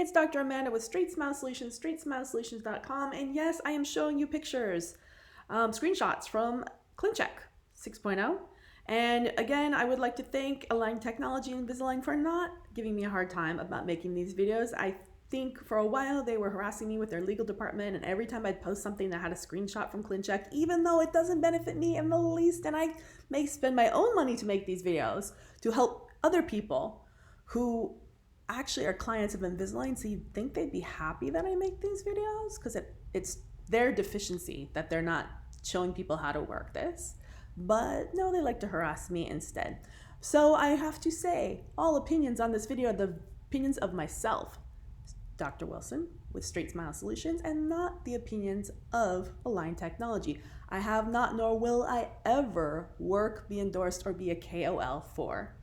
It's Dr. Amanda with StraightSmile Solutions, StraightSmileSolutions.com, and yes, I am showing you pictures, screenshots from ClinCheck 6.0. And again, I would like to thank Align Technology and Invisalign for not giving me a hard time about making these videos. I think for a while they were harassing me with their legal department, and every time I'd post something that had a screenshot from ClinCheck, even though it doesn't benefit me in the least, and I may spend my own money to make these videos to help other people who actually are clients of Invisalign, so you'd think they'd be happy that I make these videos because it's their deficiency that they're not showing people how to work this. But no, they like to harass me instead. So I have to say, all opinions on this video are the opinions of myself, Dr. Wilson with StraightSmile Solutions, and not the opinions of Align Technology. I have not, nor will I ever work, be endorsed, or be a KOL for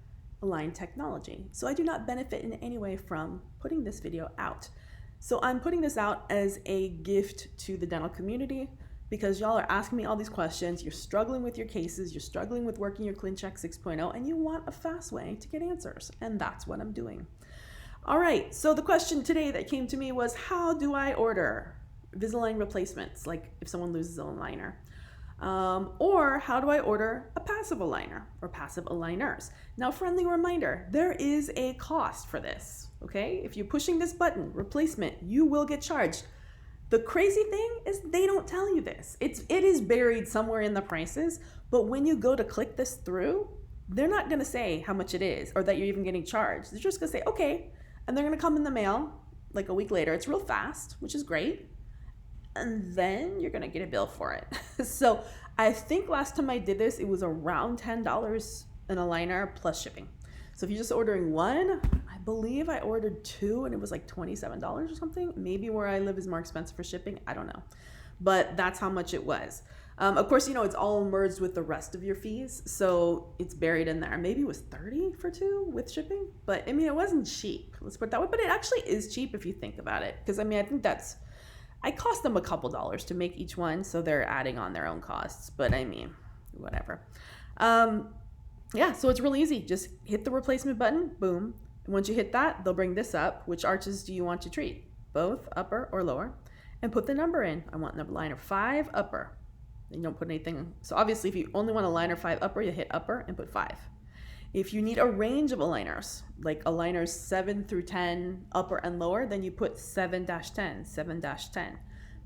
Align Technology. So I do not benefit in any way from putting this video out. So I'm putting this out as a gift to the dental community because y'all are asking me all these questions. You're struggling with your cases, you're struggling with working your ClinCheck 6.0, and you want a fast way to get answers. And that's what I'm doing. All right, so the question today that came to me was, how do I order Invisalign replacements? Like if someone loses an aligner. Or how do I order a passive aligner or passive aligners? Now, friendly reminder, there is a cost for this, okay? If you're pushing this button, replacement, you will get charged. The crazy thing is they don't tell you this. It is buried somewhere in the prices, but when you go to click this through, they're not gonna say how much it is or that you're even getting charged. They're just gonna say, okay, and they're gonna come in the mail like a week later. It's real fast, which is great. And then you're gonna get a bill for it. So I think last time I did this, it was around $10 an aligner plus shipping. So if you're just ordering one, I believe I ordered two and it was like $27 or something. Maybe where I live is more expensive for shipping, I don't know. But that's how much it was. Of course, you know, it's all merged with the rest of your fees. So it's buried in there. Maybe it was $30 for two with shipping, but I mean, it wasn't cheap. Let's put it that way, but it actually is cheap if you think about it. Because I mean, I think I cost them a couple dollars to make each one, so they're adding on their own costs, but I mean, whatever. Yeah, so it's really easy. Just hit the replacement button, boom. And once you hit that, they'll bring this up. Which arches do you want to treat? Both, upper or lower? And put the number in. I want number liner 5 upper. And you don't put anything. So obviously, if you only want a liner 5 upper, you hit upper and put 5. If you need a range of aligners, like aligners 7 through 10, upper and lower, then you put 7-10, 7-10.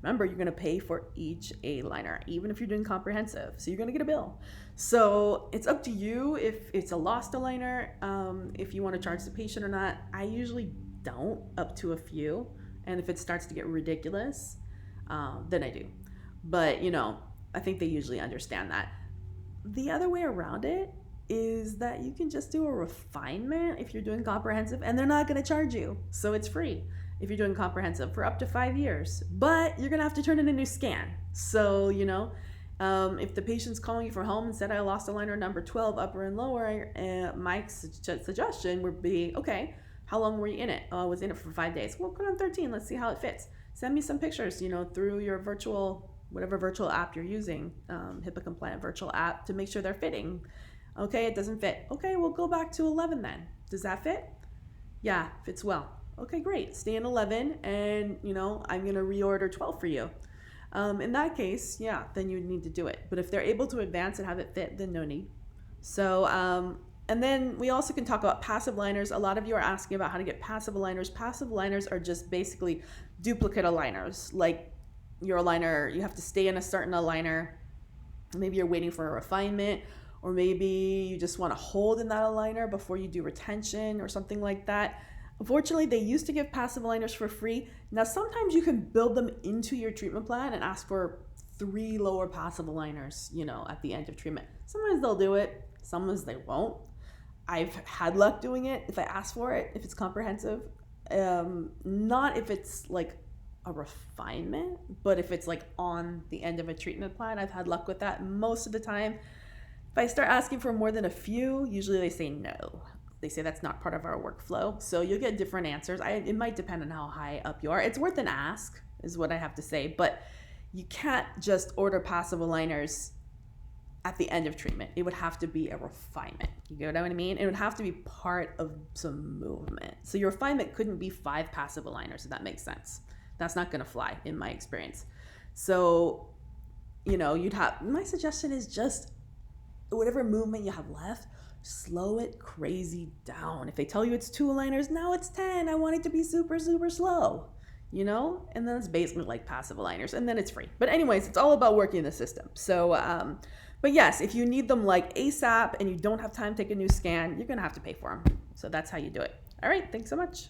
Remember, you're gonna pay for each A-liner, even if you're doing comprehensive. So you're gonna get a bill. So it's up to you if it's a lost aligner, if you wanna charge the patient or not. I usually don't, up to a few. And if it starts to get ridiculous, then I do. But you know, I think they usually understand that. The other way around it is that you can just do a refinement if you're doing comprehensive, and they're not going to charge you. So it's free if you're doing comprehensive for up to 5 years, but you're going to have to turn in a new scan. So, you know, if the patient's calling you from home and said, I lost aligner number 12 upper and lower, my suggestion would be, okay, how long were you in it? Oh, I was in it for 5 days. Well, put on 13. Let's see how it fits. Send me some pictures, you know, through your whatever virtual app you're using, HIPAA compliant virtual app, to make sure they're fitting. Okay, it doesn't fit. Okay, we'll go back to 11 then. Does that fit? Yeah, fits well. Okay, great. Stay in 11 and, you know, I'm going to reorder 12 for you. In that case, yeah, then you need to do it. But if they're able to advance and have it fit, then no need. So, and then we also can talk about passive aligners. A lot of you are asking about how to get passive aligners. Passive aligners are just basically duplicate aligners. Like your aligner, you have to stay in a certain aligner. Maybe you're waiting for a refinement, or maybe you just want to hold in that aligner before you do retention or something like that. Unfortunately, they used to give passive aligners for free. Now, sometimes you can build them into your treatment plan and ask for 3 lower passive aligners, you know, at the end of treatment. Sometimes they'll do it, sometimes they won't. I've had luck doing it if I ask for it, if it's comprehensive. Not if it's like a refinement, but if it's like on the end of a treatment plan, I've had luck with that most of the time. If I start asking for more than a few, usually they say no. They say that's not part of our workflow. So you'll get different answers. It might depend on how high up you are. It's worth an ask, is what I have to say. But you can't just order passive aligners at the end of treatment. It would have to be a refinement. You get what I mean? It would have to be part of some movement. So your refinement couldn't be 5 passive aligners, if that makes sense. That's not going to fly in my experience. So, you know, my suggestion is just whatever movement you have left, slow it crazy down. If they tell you it's 2 aligners, now it's 10. I want it to be super, super slow, you know? And then it's basically like passive aligners, and then it's free. But anyways, it's all about working the system. So, but yes, if you need them like ASAP and you don't have time to take a new scan, you're gonna have to pay for them. So that's how you do it. All right, thanks so much.